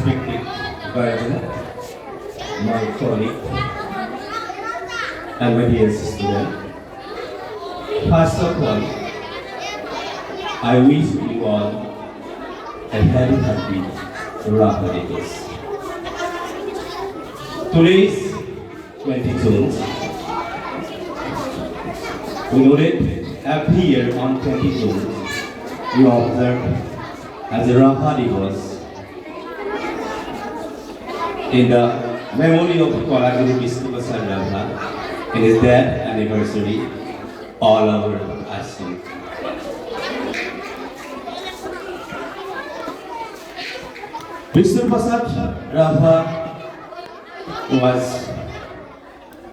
respected guardian, my colleague, and my dear student. First of all, I wish you all a very happy Raha Days. Today is 20 June. We know that every year on 20 June, we observe as a Raha Diwas in the memory of Kolaguru Vishnu Prasad Raha in his death anniversary all over Assam. Vishnu Prasad Raha was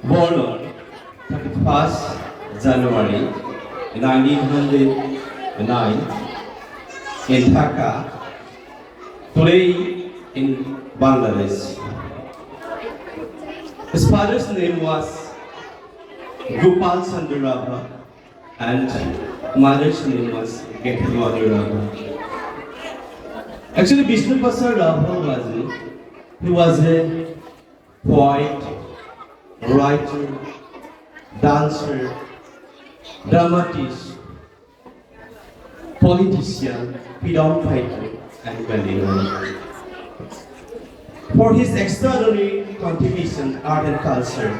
born on 31st January 1909 in Dhaka, today in Bangladesh. His father's name was Gopal Chandra Raha and mother's name was Ketuwani Raha. Actually, Vishnu Prasad Raha was a poet, writer, dancer, dramatist, politician, freedom fighter, and believer. For his extraordinary contribution, art and culture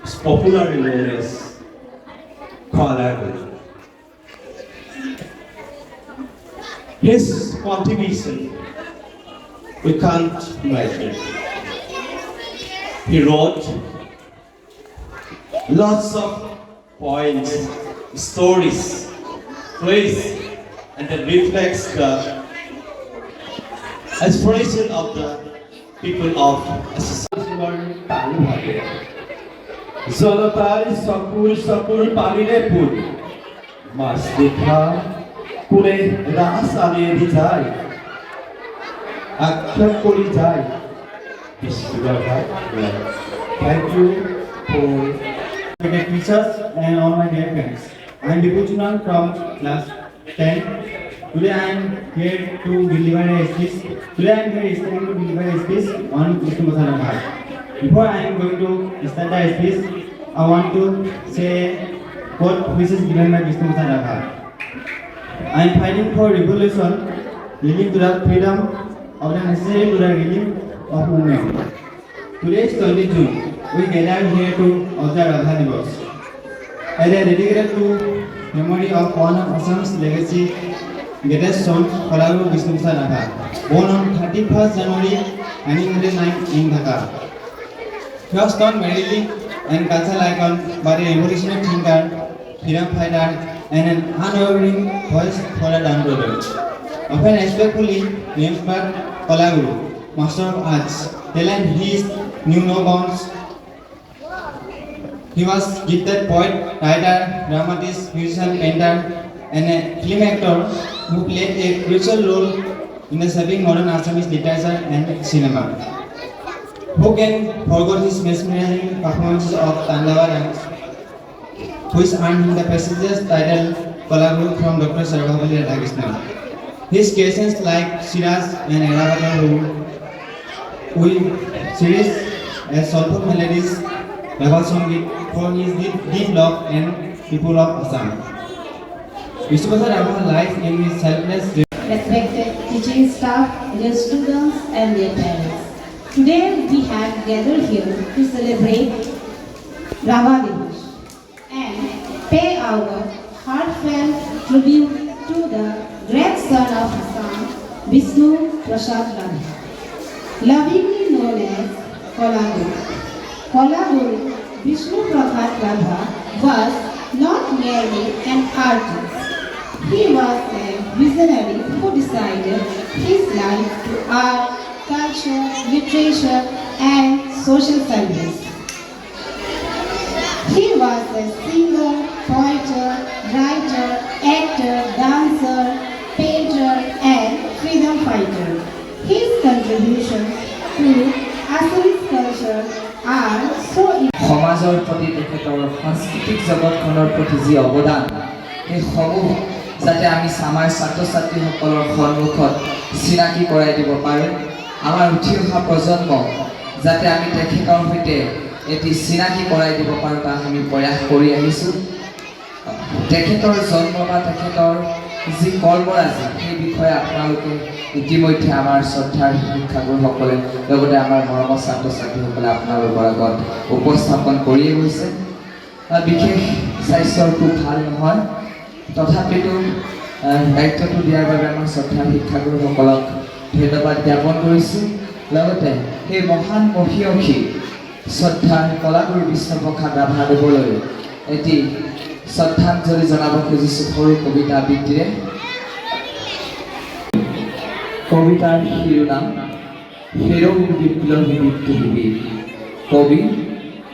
is popularly known as Kolaguru. His contribution we can't measure. He wrote lots of poems, stories, plays, and that reflects the aspiration of the people of a society. জলতার সকুল সকুল পানিরে ফুল মাছ দেখা করে রাস আনিয়ে দি যায় আখ্যান করি যায় বিশ্বরাধা। Thank you for the teachers and all my dear friends. I am Vibhuchunan from class 10. Today I am here to deliver a speech. Today I am here studying to deliver a speech on Vishnu Prasad Raha. Before I am going to start the speech, I want to say what which is given by Vishnu Prasad Raha. I am fighting for revolution, leading to the freedom of the necessary to the relief of women. Today is 20 June. We gather here to observe Raha Diwas. As a dedicated to memory of one of Assam's legacy greatest son, Kolaguru Vishnu Prasad Raha, born on 31st January 1909 in Dhaka. He was known merely and cultural icon by a revolutionary thinker, freedom fighter, and an unwavering voice for the downtrodden. Often respectfully remembered Kolaguru, master of arts, talent his knew no bounds. He was gifted poet, writer, dramatist, musician, painter, and a film actor who played a crucial role in the shaping modern Assamese literature and cinema. Who can forget his mesmerizing performances of Tandava dance, which earned him the prestigious title Kolaguru from Dr. Sarvapalli Radhakrishnan. His creations like Shiraz and Airavatar will series as soulful melodies, Raga Songit for his deep love and people of Assam. Vishnu Prasad Raha lies in his selfless, respected teaching staff, dear students and their parents. Today we have gathered here to celebrate Raha Diwas and pay our heartfelt tribute to the great son of Assam, Vishnu Prasad Raha, lovingly known as Kolaguru. Kolaguru Vishnu Prasad Raha was not merely an artist. He was a visionary who decided his life to art, culture, literature, and social service. He was a singer, poet, writer, actor, dancer, painter, and freedom fighter. His contributions to Assamese culture are so সমাজৰ প্ৰতি তেখেতৰ সাংস্কৃতিক জগতখনৰ প্ৰতি যি অৱদান এই সমূহ যাতে আমি আমাৰ ছাত্ৰ ছাত্ৰীসকলৰ সন্মুখত চিনাকি কৰাই দিব পাৰোঁ আমাৰ উঠি অহা প্ৰজন্মক যাতে আমি তেখেতৰ সৈতে এটি চিনাকি কৰাই দিব পাৰোঁ তাক আমি প্ৰয়াস কৰি আহিছোঁ। তেখেতৰ জন্ম বা তেখেতৰ যি কৰ্মৰাজি সেই বিষয়ে আপোনালোকে ইতিমধ্যে আমাৰ শ্ৰদ্ধাৰ শিক্ষাগুৰুসকলে লগতে আমাৰ মৰমৰ ছাত্ৰ ছাত্ৰীসকলে আপোনালোকৰ আগত উপস্থাপন কৰিয়ে গৈছে। বিশেষ স্বাস্থ্যৰ খুব ভাল নহয়, তথাপিতো দায়িত্বটো দিয়াৰ বাবে আমাৰ শ্ৰদ্ধাৰ শিক্ষাগুৰুসকলক ধন্যবাদ জ্ঞাপন কৰিছোঁ। লগতে সেই মহান মহিয়সী শ্ৰদ্ধাৰ কলাগুৰু বিষ্ণুপ্ৰসাদ ৰাভাদেৱলৈ এটি শ্ৰদ্ধাঞ্জলি জনাব খুজিছোঁ সৰু কবিতা আবৃত্তিৰে। কবিতাৰ শিৰোনাম হেৰৌ বিপ্লৱী বিদ্ৰোহী, কবি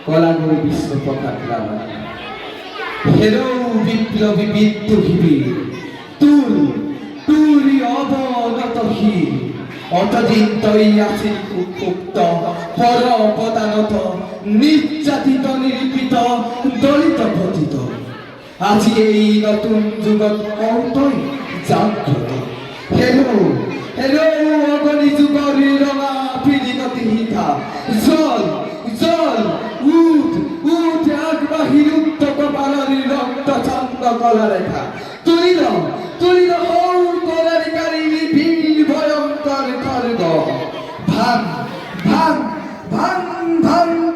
কলাগুৰু বিষ্ণুপ্ৰসাদ ৰাভা। হেৰৌ বিপ্লৱী বিদ্ৰোহী, তুলি অৱনতশীল, অতদিন তই আছিল সুপ্ত পৰ অৱদানত, নিৰ্যাতিত নিৰ্পিত দলিত পতিত। আজি এই নতুন যুগত তই জাগ্ৰত। হেৰৌ অগণি যুগৰ ৰঙা পিৰিগতি সিঠা, জল উঠ আগবাঢ়ি ৰুক্ত কপালৰ ৰক্ত চন্দ্ৰ কলা ৰেখা, তুলি ল সৌ কৰাৰিকাৰী বীৰ ভয়ংকৰ খৰ্গ, ভাং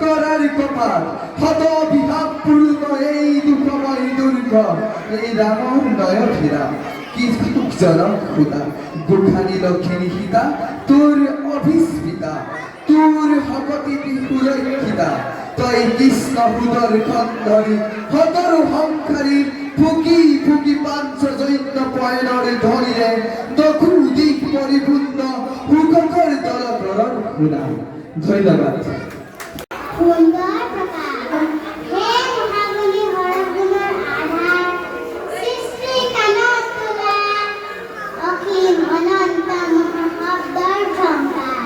কৰাৰ কপাল, শত বিভাগ পূৰ্ণ এই দুখময় দুৰ্গ, এই ৰামৰ নয়নহীৰা কি জনক সুতা, গোসানী লক্ষিণী সীতা তোৰ অভিস্মিতা, তোৰ শকতি সুৰক্ষিতা, তই কৃষ্ণ সুদৰ্শন ধৰি সতৰো সংসাৰী ফুকি পাঞ্চ জৈন্য পয়নৰ ধৰিৰে দখু দিশ পৰিপূৰ্ণ সুখকৰ দলধৰৰ শুনা। ধন্যবাদ। সুন্দৰ প্ৰকাশ হে মহাগুণী হৰগুণৰ আধাৰ, সৃষ্টি কাণত তোলা অসীম অনন্ত মহাশব্দৰ ঝংকাৰ,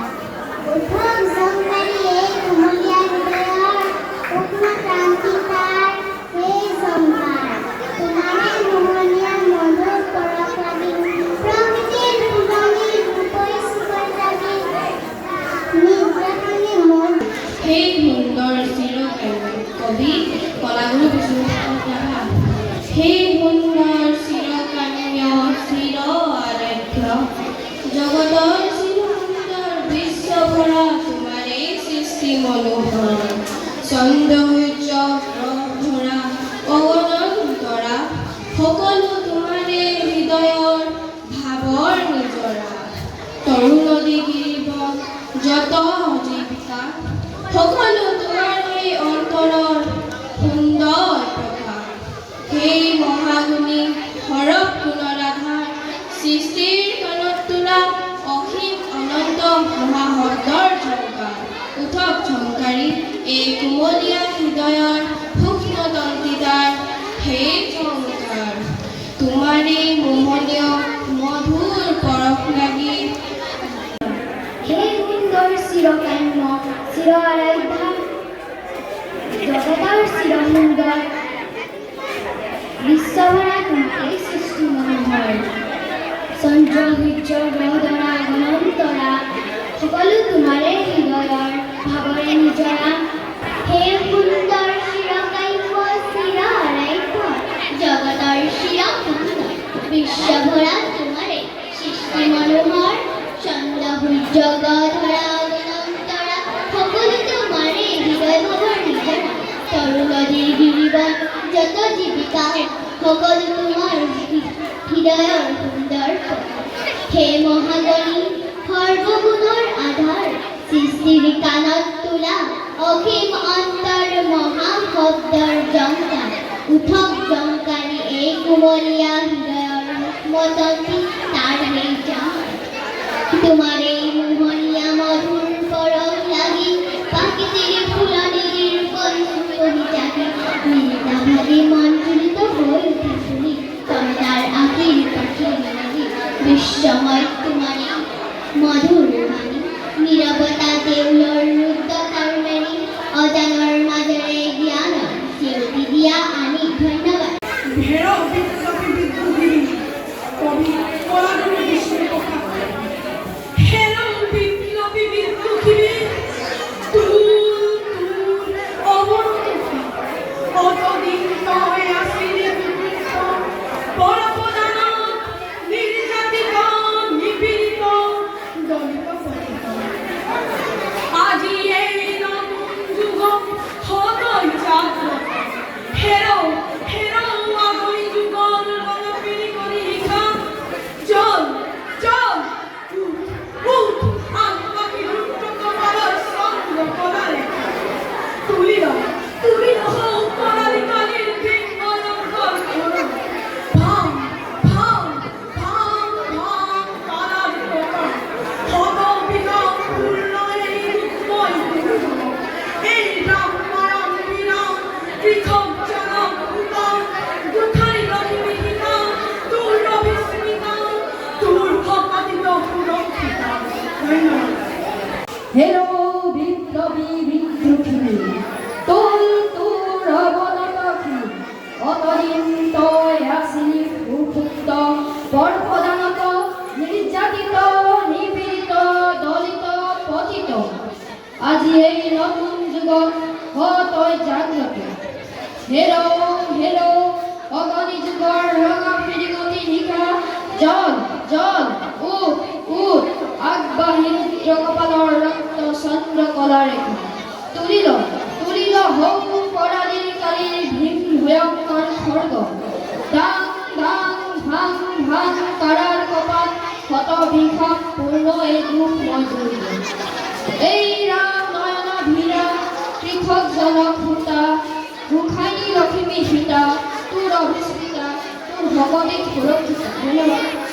উঠক জংকাৰী এই কুমলীয়া হৃদয়ৰ উষ্ণ ক্ৰান্তিকাৰ সেই ঝংকাৰ, তোমাৰে মোহনীয়া মধুৰ পৰশ লাগি প্ৰকৃতিৰ ফুলনিৰ ৰূপৈ চুকৈ লাগি নিদ্ৰাখনি মন। সেই সুন্দৰ চিৰকাব্য কবি কলাগুৰু বিষ্ণুপ্ৰসাদ ৰাভা। সেই সুন্দৰ চিৰকাব্য চিৰ আৰাধ্য জগতৰ চিৰসুন্দৰ বিশ্বভৰা তোমাৰেই সৃষ্টি মনোহৰ, চন্দ্ৰ সূৰ্য গ্ৰহ ধৰা অগণন তৰা, সকলো তোমাৰে হৃদয়ৰ ভাৱৰ নিজৰা, তৰু নদী গিৰিবন যত জীৱিকা, সকলো তোমাৰেই অন্তৰৰ সুন্দৰ প্ৰকাশ। সেই মহাগুণী হৰক গুণৰ আধাৰ, সৃষ্টিৰ কাণত তোলা অসীম অনন্ত মহাশব্দৰ ঝংকাৰ, উঠক ঝংকাৰী এই কুমলীয়া হৃদয়ৰ সূক্ষ্ম তন্তিতাৰ সেই ঝংকাৰ, তোমাৰেই মোহনীয় মধুৰ পৰশ লাগি। হে সুন্দৰ চিৰকাম্য চিৰ আৰাধ্য জগতৰ চিৰসুন্দৰ বিশ্বভৰা তোমাৰেই সৃষ্টি মনোহৰ, চন্দ্ৰ সূৰ্য গ্ৰহ ধৰা অগণন তৰা, সকলো তোমাৰে হৃদয়ৰ ভাৱৰে নিজৰা। হে সুন্দৰ চিৰকাম্য চিৰ আৰাধ্য জগতৰ চিৰসুন্দৰ বিশ্বভৰা তোমাৰে সৃষ্টি মনোহৰ, চন্দ্ৰ সূৰ্য গ্ৰহ ধৰা অগণন তৰা, সকলো তোমাৰে হৃদয় ভাৱৰ নিজৰা, তৰু নদীৰ গিৰিবন যত জীৱিকা, সকলো তোমাৰ হৃদয়ৰ সুন্দৰ প্ৰকাশ। হে মহাগুণী সৰ্বগুণৰ আধাৰ, সৃষ্টিৰ কাণত তোলা অসীম অন্তৰ মহাশব্দৰ ঝংকাৰ, উঠক ঝংকাৰী এই কুমলীয়া হৃদয়ৰ সূক্ষ্মতন্তি তাৰ সেই ঝংকাৰ, তোমাৰেই মোহনীয়া মধুৰ পৰশ লাগি প্ৰাকৃতিৰ ফুলনিৰ ৰূপৈ চুকনি জাগি, নিদ্ৰাভাগী মন তুলিত হৈ উঠি তুলি তন্তাৰ আশীৰ পাখিৰ লাগি, বিশ্বময় তোমাৰে মধুৰ বাণী, নীৰৱতা দেউলৰ ৰুদ্ৰ কৰ্মেৰী, অজানৰ মাজেৰে জ্ঞানৰ চিউটি দিয়া আনি। ধন্যবাদ। হেৰৌ বিপ্লৱী বিদ্ৰোহী, কবি কলাগুৰু বিষ্ণুপ্ৰসাদ। হে হেৰ বিপ্লৱী বিদ্ৰোহী তোল তোৰ অৱনতী অতদিন তই আছিলি সুসুপ্ত পৰপদানত নিৰ্যাতিত নিপীড়িত দলিত পতিত আজি এই নতুন যুগত তই জাগ্ৰত হেৰ অগণি যুগৰ ৰঙা ফিৰিঙতি নিশা জল জল উঠ উঠ আগবাঢ়িল কপালৰ ৰক্ত চন্দ্ৰ কলাৰেখা তুলিল হৌ কৰালিৰ কালিৰ ভীম ভয়ংকৰ খৰ্গ দাং দাং ভাং ভাং কাৰাৰ কপাল ক্ষত বিষম পূৰ্ণ এই দুখ মজুৰি এই ৰাম নয়ন ভীৰা কৃষক জনক সূতা গোসাঁনী লক্ষ্মী সীতা তোৰ অভিস্মৃতা তোৰ ভগৱতী সুৰক্ষিত ধন্যবাদ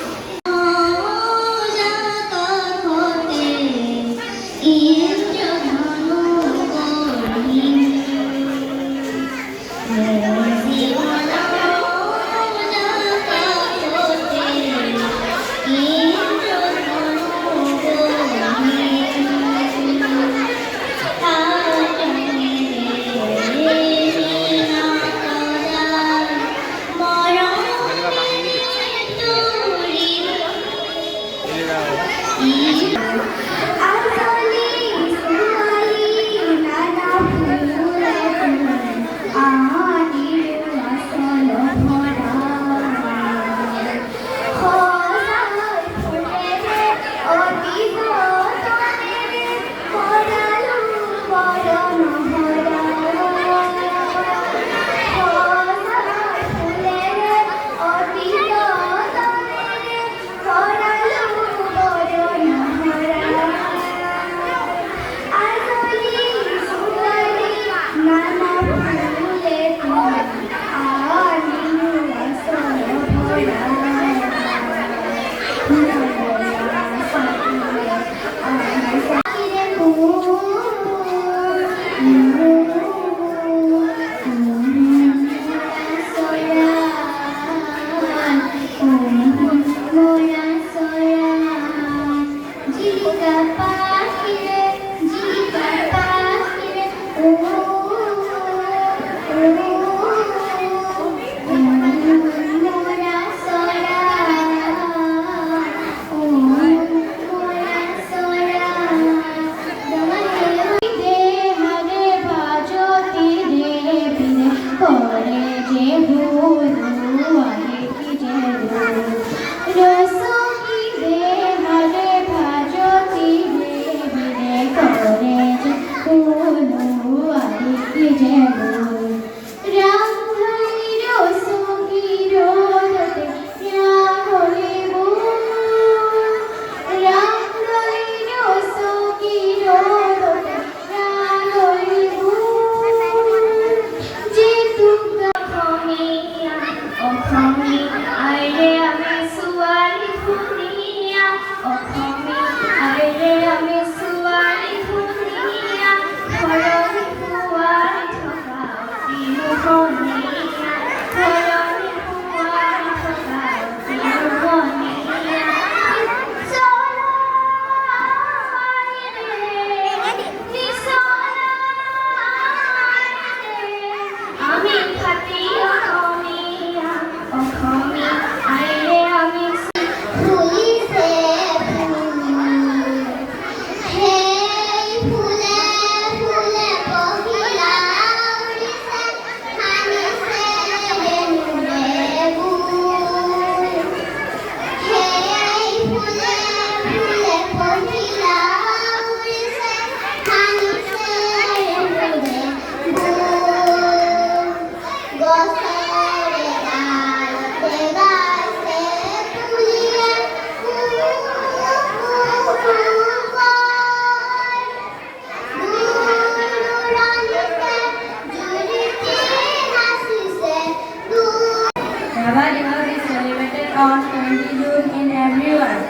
on 20 June in everyone.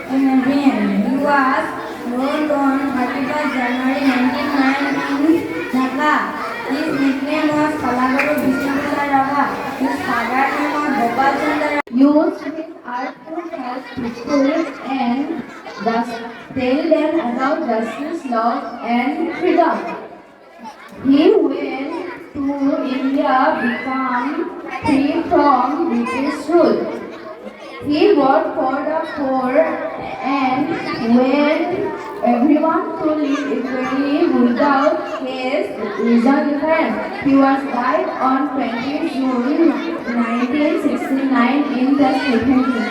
He was born on 31st January 1909 in Dhaka. His nickname was Kalaguru Vishnuprasad Rava. His father name was Gopal Chandra. Used his art to help people and thus tell them about justice, love and freedom. He went to India become free from British rule. He worked for the poor and when everyone could live equally without his religion difference. He was died on 20 June 1969 in the Stephenson.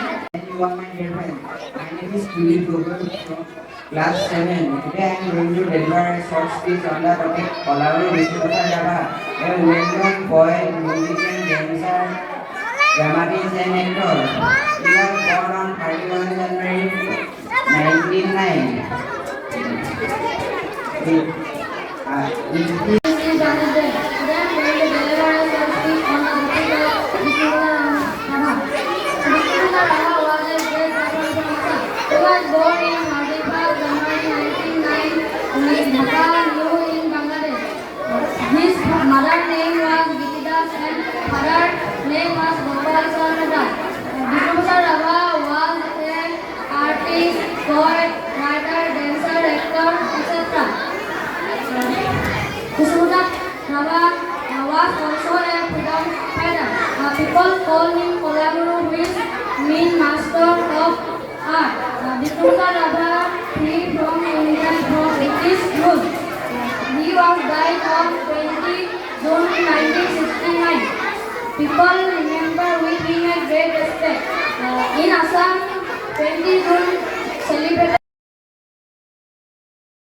You are my dear friend. My name is Tulip Gogol from class 7. Today I am going to deliver a short speech on the topic Kolaburu Vishnuprasad Rabha, a well-known poet, musician, dancer, dramatist and actor. He was born on 31 January 1909. He was born in 31 January 1909 in Dhaka, in Bangladesh. His mother name was Gitidas and father name was Gopal Chandra Das. Vishnuprasad Rabha was an artist, poet, writer, dancer, actor, etc. Vishnuprasad Rabha was also a freedom fighter. People call him Kolaburu, which means master of art. Vishnuprasad Rabha freed from India from British rule. He was died on 20 June 1969. People remember with him a great respect. In Assam, 20 June celebrated